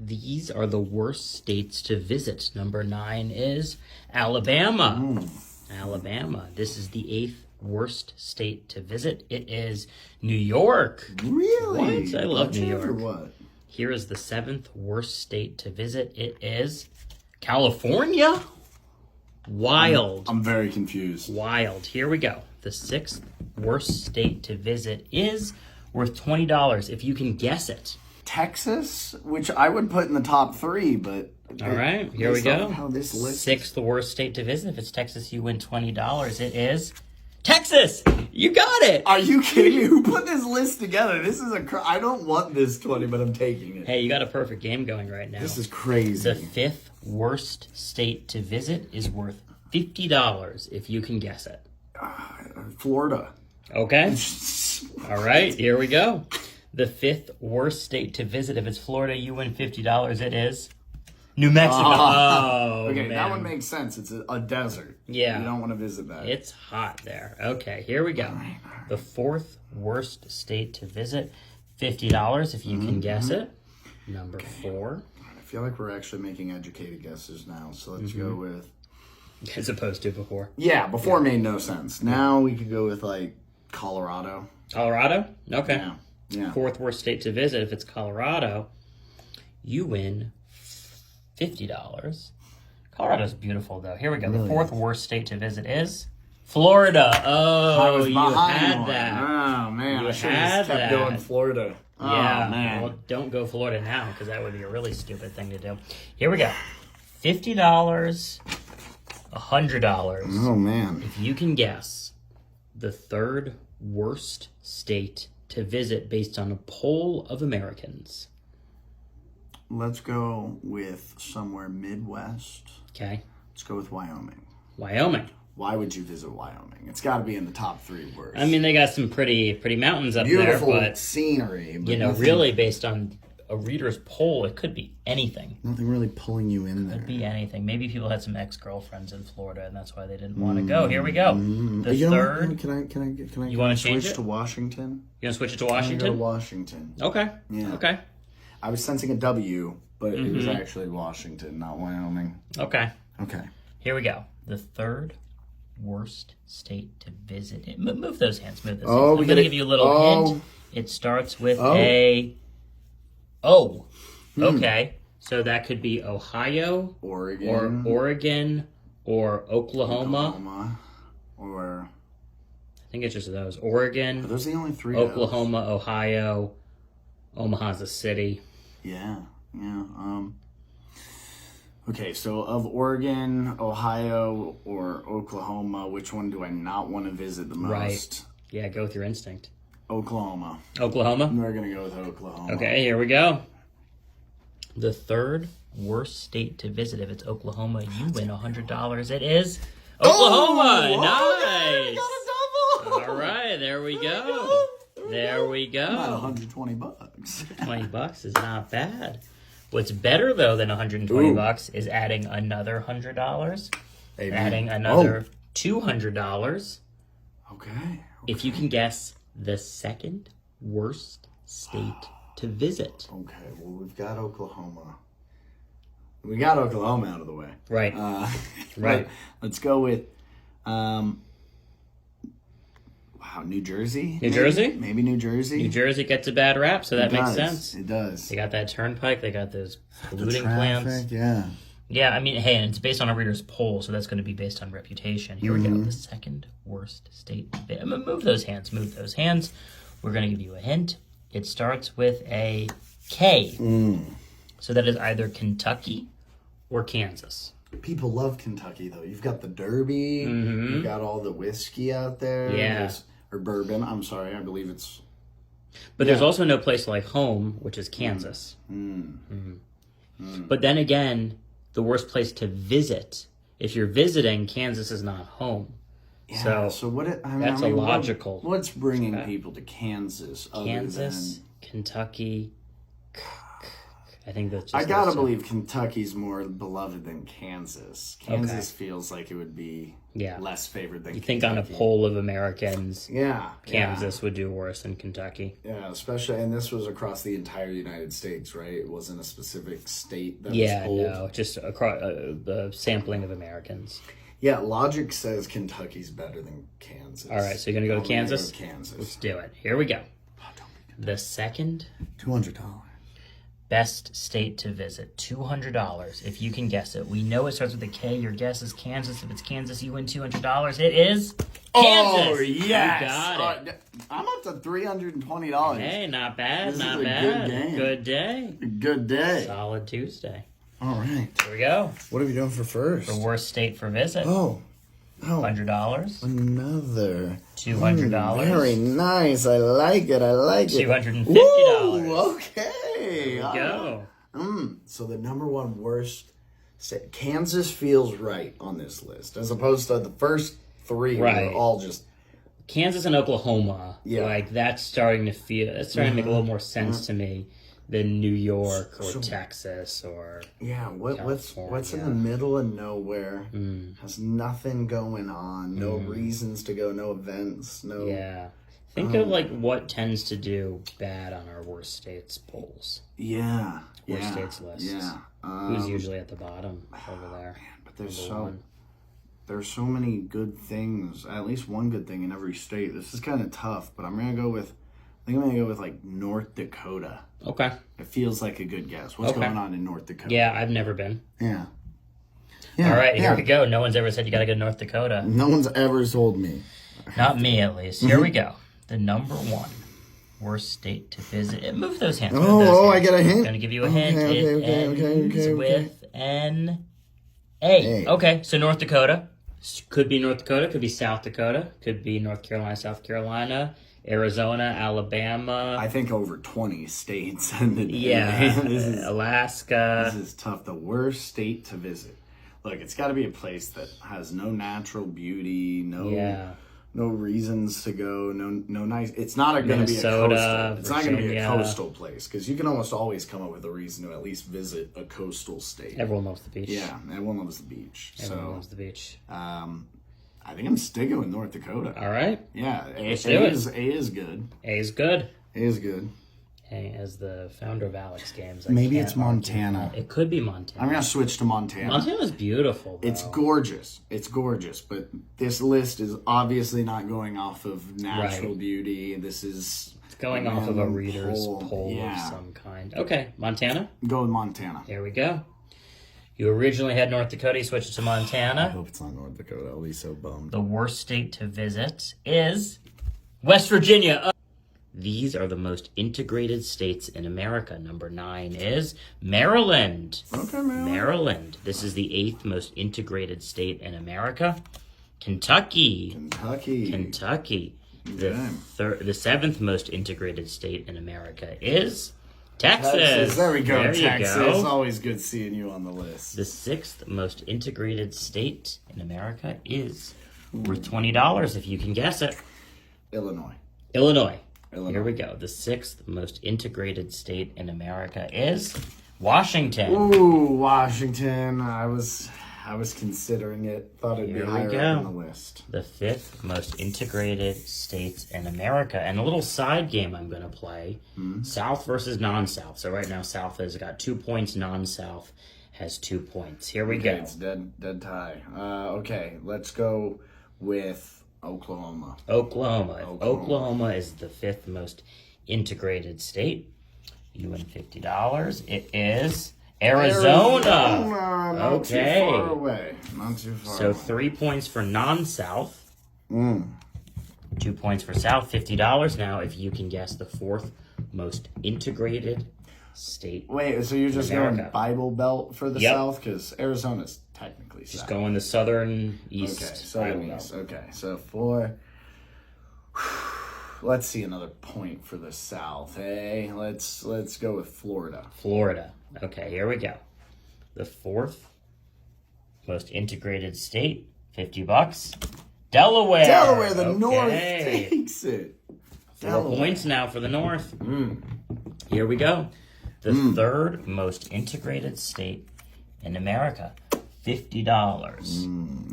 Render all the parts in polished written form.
these are the worst states to visit. Number 9 is Alabama. Alabama. This is the 8th worst state to visit. It is New York. Really? What? I love New Budget or York. what? Here is the 7th worst state to visit. It is California. Wild. I'm very confused. Wild. Here we go. The 6th worst state to visit is worth $20 if you can guess it. Texas, which I would put in the top 3, but All right, here we go. How this list 6th worst state to visit. If it's Texas, you win $20. It is Texas. You got it. Are you kidding me? Who put this list together? This is I don't want this 20, but I'm taking it. Hey, you got a perfect game going right now. This is crazy. The 5th worst state to visit is worth $50 if you can guess it. Florida. Okay. All right, here we go. The 5th worst state to visit. If it's Florida, you win $50. It is New Mexico. Oh, Okay, man. that one makes sense. It's a desert. Yeah. You don't want to visit that. It's hot there. Okay, here we go. The 4th worst state to visit. $50 if you can guess it. Number 4. I feel like we're actually making educated guesses now, so let's go with... As opposed to before. Yeah, before made no sense. Now we could go with, like, Colorado. Colorado? Okay. Yeah. 4th worst state to visit. If it's Colorado, you win $50. Colorado's beautiful, though. Here we go. The 4th worst state to visit is Florida. I Oh, was you behind had one. that. Oh, man. You I should had have kept that. going Florida. Yeah. Oh, man. Well, don't go Florida now, because that would be a really stupid thing to do. Here we go. $50, $100. Oh, man. If you can guess the 3rd worst state to visit based on a poll of Americans. Let's go with somewhere Midwest. Okay. Let's go with Wyoming. Wyoming. Why would you visit Wyoming? It's got to be in the top 3 worst. I mean, they got some pretty mountains up beautiful there, but, scenery. But you know, nothing, really based on a reader's poll, it could be anything. nothing really pulling you in there. Could be anything. Maybe people had some ex-girlfriends in Florida, and that's why they didn't want to go. Here we go. The You know what? 3rd. Can I You wanna change switch it? to Washington? You gonna switch it to I'm gonna Washington? go to Washington. Okay. Yeah. Okay. I was sensing a W, but it was actually Washington, not Wyoming. Okay. Okay. Here we go. The 3rd worst state to visit. Move those hands. Move those Oh, hands. we I'm going gotta- to give you a little oh. hint. It starts with Oh. a O. Okay. So that could be Ohio Oregon. or Oregon or Oklahoma. Or I think it's just those. are Oregon, those the only 3? Oklahoma, Ohio. Omaha's a city. Yeah. Okay, so of Oregon, Ohio, or Oklahoma, which one do I not want to visit the most? Right. Yeah, go with your instinct. Oklahoma. Oklahoma? We're going to go with Oklahoma. Okay, here we go. The 3rd worst state to visit. If it's Oklahoma, you win $100. It is Oklahoma. Okay, Nice. got a double. All right, there we go. There we About go. $120. $20 is not bad. What's better though than $120 is adding another $100, Amen. adding another $200. Okay. If you can guess the 2nd worst state to visit. Okay, well, we've got Oklahoma. We got Oklahoma out of the way. Right. Right. Let's go with, New Jersey? New Jersey? Maybe New Jersey? New Jersey gets a bad rap, so that makes sense. It does. They got that turnpike. They got those polluting Traffic, plants. yeah. Yeah, I mean, hey, and it's based on a reader's poll, so that's going to be based on reputation. Here we go. The 2nd worst state. I'm going to move those hands. Move those hands. We're going to give you a hint. It starts with a K. So that is either Kentucky or Kansas. People love Kentucky, though. You've got the Derby. You've got all the whiskey out there. Yeah. Or bourbon. I'm sorry. I believe it's... But there's also no place like home, which is Kansas. But then again, the worst place to visit. If you're visiting, Kansas is not home. Yeah, So what? that's a logical. What's bringing people to Kansas? Kansas, Kentucky, I think that's just I gotta those two. believe Kentucky's more beloved than Kansas. Kansas feels like it would be less favored than You Kentucky. think on a poll of Americans, Yeah. Kansas would do worse than Kentucky. Yeah, especially, and this was across the entire United States, right? It wasn't a specific state that was Yeah, polled. no, just across the sampling of Americans. Yeah, logic says Kentucky's better than Kansas. All right, so you're going to go to Kansas? Kansas. Let's do it. Here we go. The second $200. best state to visit, $200. If you can guess it. We know it starts with a K. Your guess is Kansas. If it's Kansas, you win $200. It is Kansas. Oh, yes. You got it. I'm up to $320. Hey, not bad, This not is a bad. good game. Good day. Good day. Solid Tuesday. All right. Here we go. What are we doing for first? The worst state for visit, Oh, $100. Another. $200. Very nice. I like it. I like it. $250. Ooh, okay. Here we go. So the number one worst state, Kansas feels right on this list, as opposed to the first three Right. were all just. Kansas and Oklahoma, Yeah. like that's starting to make a little more sense to me than New York or Texas or Yeah, what's in California. the middle of nowhere, has nothing going on, no reasons to go, no events, no. yeah. Think of like what tends to do bad on our worst states polls. Yeah. Worst states lists. Yeah. Who's usually at the bottom over there? But there's Number one. there's so many good things, at least one good thing in every state. This is kind of tough, but I think I'm gonna go with like North Dakota. Okay. It feels like a good guess. What's Okay. going on in North Dakota? Yeah, I've never been. Yeah. All right, here we go. No one's ever said you got to go to North Dakota. No one's ever told me. Not me, at least. Here we go. The number one worst state to visit. Move those hands. Move those Oh, hands. I get a hint. I'm going to give you a hint. Okay, It ends with an A. Okay, so North Dakota. Could be North Dakota. Could be South Dakota. Could be North Carolina, South Carolina, Arizona, Alabama. I think over 20 states. And Yeah, this is Alaska. This is tough. The worst state to visit. Look, it's got to be a place that has no natural beauty, no reasons to go, no nice. It's not going to be a Minnesota, coastal. It's not going to be a Virginia. coastal place because you can almost always come up with a reason to at least visit a coastal state. Everyone loves the beach. Yeah, everyone loves the beach. Everyone loves the beach. I think I'm sticking with North Dakota. All right. Yeah, A do it. is good. A is good. A is good. Hey, as the founder of Alex Games, I Maybe can't it's argue Montana. that. It could be Montana. I'm gonna switch to Montana. Montana's beautiful. Bro. It's gorgeous. It's gorgeous, but this list is obviously not going off of natural beauty. This is going off of a random reader's poll Yeah. of some kind. Okay, Montana. Go with Montana. There we go. You originally had North Dakota, you switched to I Montana. hope it's not North Dakota. I'll be so bummed. The worst state to visit is West Virginia. These are the most integrated states in America. Number 9 is Maryland. Okay, man. Maryland. This is the 8th most integrated state in America. Kentucky. Kentucky. The Okay. the 7th most integrated state in America is Texas. There we go, There you Texas. go. It's always good seeing you on the list. The 6th most integrated state in America is worth $20 if you can guess it. Illinois. Illinois. Here we go. The 6th most integrated state in America is Washington. Ooh, Washington. I was considering it. Thought it'd Here be we higher go. up on the list. The 5th most integrated states in America. And a little side game I'm going to play. South versus non-South. So right now South has got 2 points. Non-South has 2 points. Here we go. It's dead tie. Okay, let's go with Oklahoma. Oklahoma is the 5th most integrated state. You win $50. It is Arizona. Not Okay. too far away. Not too far So away. 3 points for non-South. 2 points for South, $50. Now, if you can guess the 4th most integrated state. Wait, so you're just America. going Bible Belt for the Yep. South? Because Arizona's technically Just South. going the southern east. Okay, southern east. Okay, so let's see another point for the South. Hey, let's go with Florida. Florida. Okay, here we go. The 4th most integrated state, $50. Delaware. Delaware, the Okay. North takes it. 4 Delaware. points now for the North. Here we go. The third most integrated state in America. $50.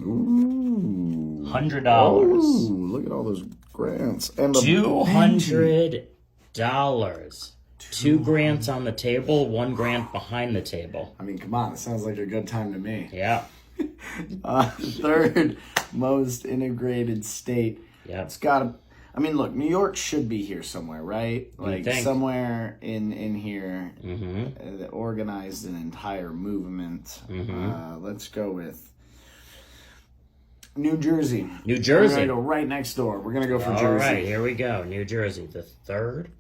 Ooh. $100. Ooh, look at all those grants. And $200. 2 grants on the table, 1 grant behind the table. I mean, come on, it sounds like a good time to me. Yeah. Third most integrated state. Yeah. It's got to. I mean, look, New York should be here somewhere, right? Like somewhere in here, that organized an entire movement. Let's go with New Jersey. New Jersey. We're gonna go right next door. We're gonna go for Jersey. All right, here we go. New Jersey, the third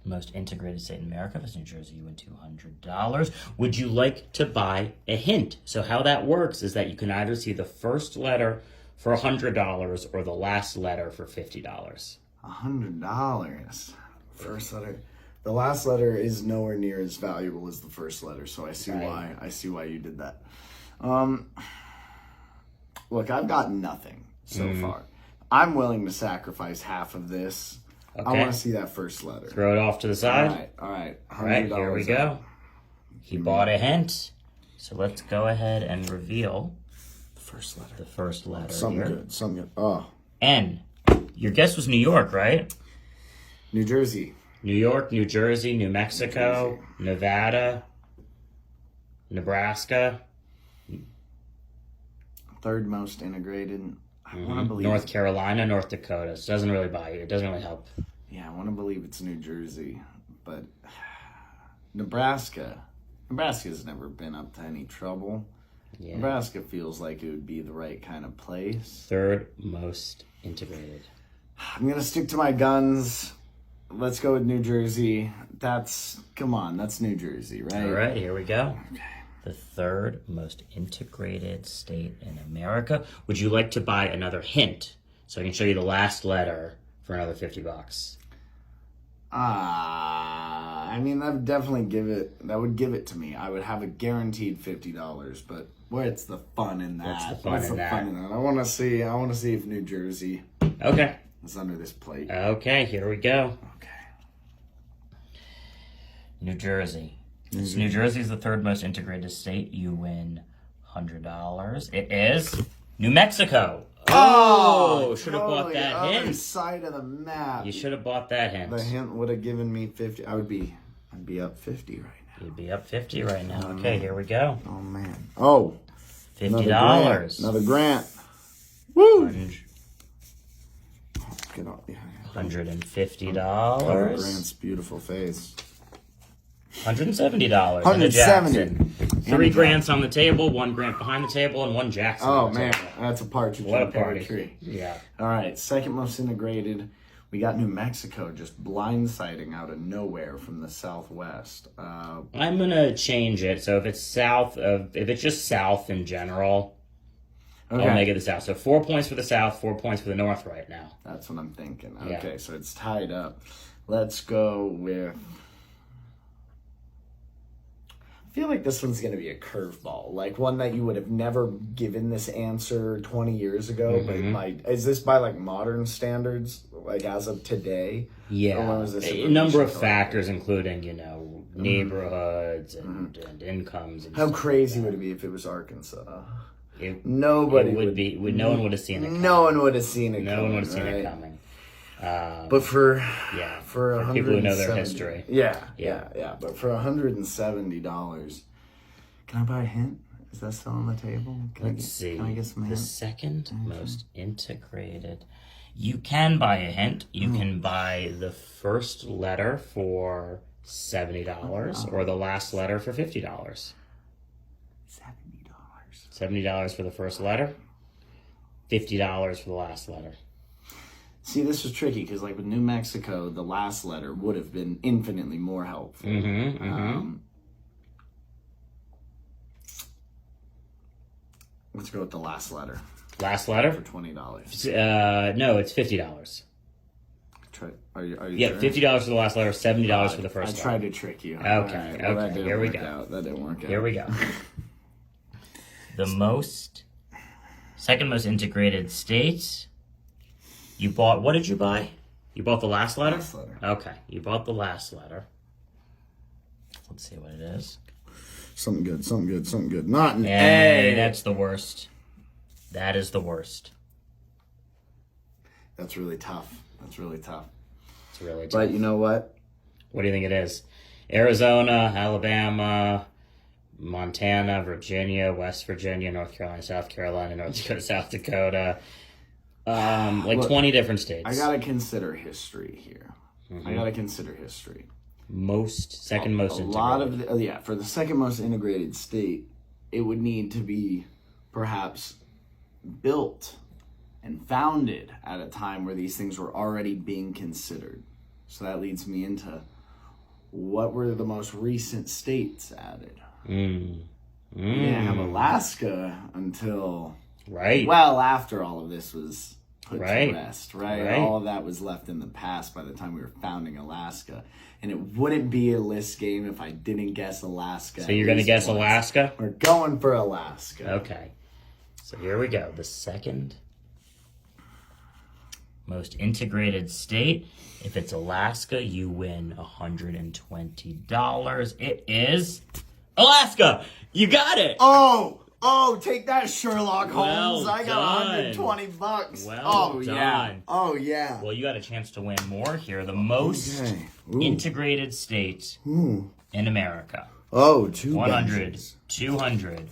most integrated state in America. If it's New Jersey, you win $200. Would you like to buy a hint? So how that works is that you can either see the first letter for $100 or the last letter for $50. $100. First letter. The last letter is nowhere near as valuable as the first letter, so I see why. I see why you did that. Look, I've got nothing so far. I'm willing to sacrifice half of this. Okay. I want to see that first letter. Throw it off to the side. All right. Here we go. He bought a hint. So let's go ahead and reveal the first letter. Something good. Oh. N. Your guess was New York, right? New Jersey. New York, New Jersey, New Mexico, Nevada, Nebraska. Third most integrated. I want to believe North Carolina, North Dakota. So it doesn't really buy you. It doesn't really help. Yeah, I want to believe it's New Jersey, but Nebraska. Nebraska's never been up to any trouble. Yeah. Nebraska feels like it would be the right kind of place. Third most integrated. I'm gonna stick to my guns. Let's go with New Jersey. That's New Jersey, right? All right, here we go. Okay. The third most integrated state in America. Would you like to buy another hint so I can show you the last letter for another $50? I mean, that would give it to me. I would have a guaranteed $50, but where's the fun in that? What's the fun in that? I want to see if New Jersey is under this plate. Okay, here we go. Okay. New Jersey. New Jersey is the third most integrated state. You win $100. It is New Mexico. Oh, should have bought that hint. Other side of the map. You should have bought that hint. The hint would have given me 50. I'd be up 50 right now. You'd be up 50 right now. Okay, here we go. Oh man. Oh. $50. Another grant. Woo. Get off. $150. Grant's beautiful face. $170. $170. 3 grants on the table, 1 grant behind the table, and 1 Jackson. Oh man, that's a partridge. What a party! Tree. Yeah. All right, second most integrated. We got New Mexico just blindsiding out of nowhere from the southwest. I'm gonna change it. So if it's just south in general, I'll make it the south. So 4 points for the south, 4 points for the north right now. That's what I'm thinking. Okay, so it's tied up. Let's go with. I feel like this one's going to be a curveball, like one that you would have never given this answer 20 years ago. But is this by like modern standards, like as of today? Yeah, or was this a number of factors, including neighborhoods and incomes. And how crazy would it be if it was Arkansas? No one would have seen it coming. No one would have seen it. No one would have seen it coming. But for people who know their history, but for $170, can I buy a hint? Is that still on the table? Let's see. Can I get some hints? The second most integrated. You can buy a hint. You can buy the first letter for $70 or the last letter for $50. $70 for the first letter. $50 for the last letter. See, this was tricky because, like with New Mexico, the last letter would have been infinitely more helpful. Let's go with the last letter. Last letter for $20. No, it's $50. Are you yeah, sure? $50 for the last letter, $70 for the first letter. I tried to trick you. Okay, Well, here we go. That didn't work out. Here we go. The second most integrated state. You bought, what did you buy? You bought the last letter? Last letter. Okay, you bought the last letter. Let's see what it is. Something good, something good, something good. Not an Hey, A. that's the worst. That is the worst. That's really tough. That's really tough. It's really tough. But you know what? What do you think it is? Arizona, Alabama, Montana, Virginia, West Virginia, North Carolina, South Carolina, North Dakota, South Dakota. Look, 20 different states. I gotta consider history here. I gotta consider history. Second most A integrated. lot of for the second most integrated state, it would need to be perhaps built and founded at a time where these things were already being considered. So that leads me into what were the most recent states added? We didn't have Alaska until well after all of this was put to rest, right? All of that was left in the past by the time we were founding Alaska. And it wouldn't be a list game if I didn't guess Alaska. So you're going to guess Alaska? We're going for Alaska. Okay. So here we go. The second most integrated state. If it's Alaska, you win $120. It is Alaska. You got it. Oh, take that, Sherlock Holmes. Well I got done. $120. Well done. Oh, yeah. Well, you got a chance to win more here. The most integrated state in America. Oh, two 100, 200,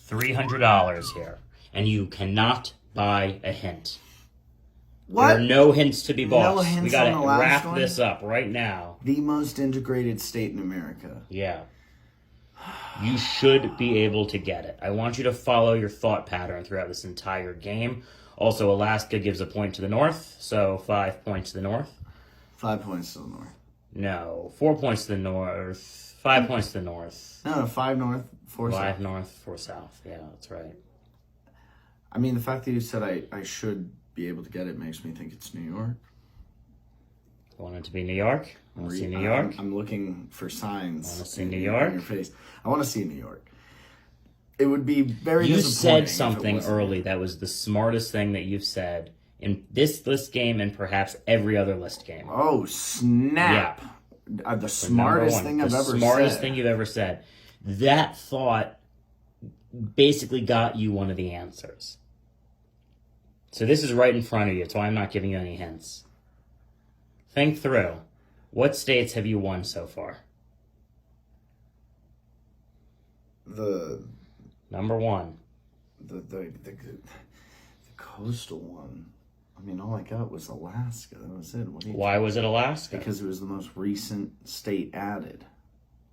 $300 here. And you cannot buy a hint. What? There are no hints to be bought. No hints we gotta on the last wrap one? this up right now. The most integrated state in America. Yeah. You should be able to get it. I want you to follow your thought pattern throughout this entire game. Also, Alaska gives a point to the north, so 5 points to the north. 5 points to the north. No, 4 points to the north. 5 points to the north. No, 5 north, 4 south. 5 north, 4 south. Yeah, that's right. I mean, the fact that you said I should be able to get it makes me think it's New York. Want it to be New York? Want to see New York? I'm looking for signs. Want to see New York? In your face. I want to see New York. It would be very You disappointing said something if it wasn't. early that was the smartest thing that you've said in this list game and perhaps every other list game. Oh, snap. The smartest thing I've ever said. The smartest thing you've ever said. That thought basically got you one of the answers. So this is right in front of you, so I'm not giving you any hints. Think through. What states have you won so far? Number one. The coastal one. I mean, all I got was Alaska. That was it. Why was it Alaska? Because it was the most recent state added.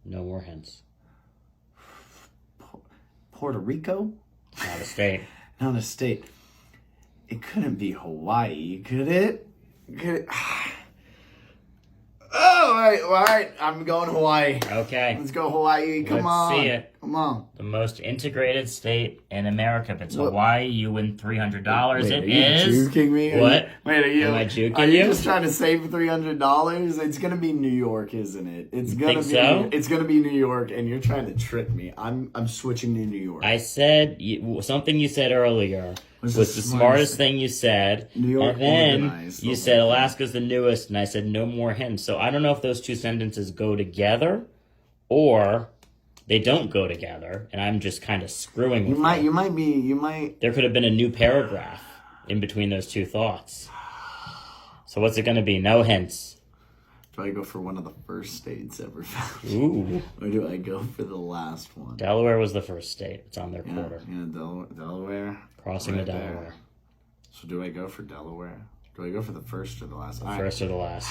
No more hints. Puerto Rico? Not a state. Not a state. It couldn't be Hawaii, could it? Oh, all right. I'm going Hawaii. Okay. Let's go Hawaii. Come on. Let's see it. Come on. The most integrated state in America. If it's Hawaii, you win $300. It Are is. you juking me? What? Wait, Am I juking Are you you? just trying to save $300? It's gonna be New York, isn't it? It's gonna think be. so? It's gonna be New York, and you're trying to trick me. I'm switching to New York. I said something you said earlier was the smartest thing you said. New York and then organized you the said whole thing. Alaska's the newest, and I said no more hints. So I don't know if those two sentences go together or they don't go together, and I'm just kind of screwing with You might. There could have been a new paragraph in between those two thoughts. So what's it going to be? No hints. Do I go for one of the first states ever found? Ooh. Or do I go for the last one? Delaware was the first state. It's on their quarter. Yeah, Delaware. Crossing Right the there. Delaware. So do I go for Delaware? Do I go for the first or the last? The first or the last.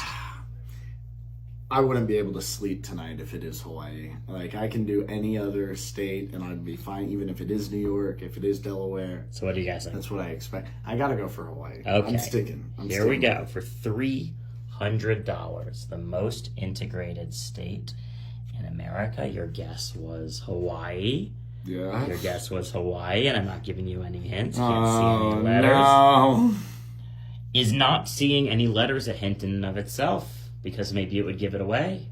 I wouldn't be able to sleep tonight if it is Hawaii. Like, I can do any other state and I'd be fine, even if it is New York, if it is Delaware. So what do you guys think? That's what I expect. I gotta go for Hawaii. Okay. I'm sticking. Here we go for $300. The most integrated state in America. Your guess was Hawaii. Yeah. Your guess was Hawaii, and I'm not giving you any hints. Can't see any letters. No. Is not seeing any letters a hint in and of itself? Because maybe it would give it away.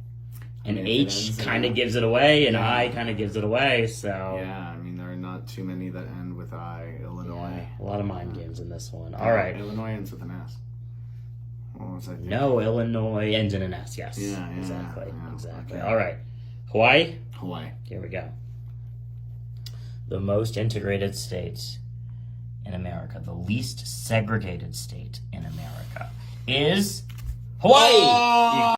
And I mean, if it H ends in kind of a- gives it away, and Yeah. I kind of gives it away, so... Yeah, I mean, there are not too many that end with I. Illinois. A lot of mind games in this one. All right. Illinois ends with an S. What was I thinking? No, Illinois ends in an S, yes. Yeah, exactly. yeah, Exactly. okay. All right. Hawaii? Hawaii. Here we go. The most integrated state in America, the least segregated state in America, is Hawaii!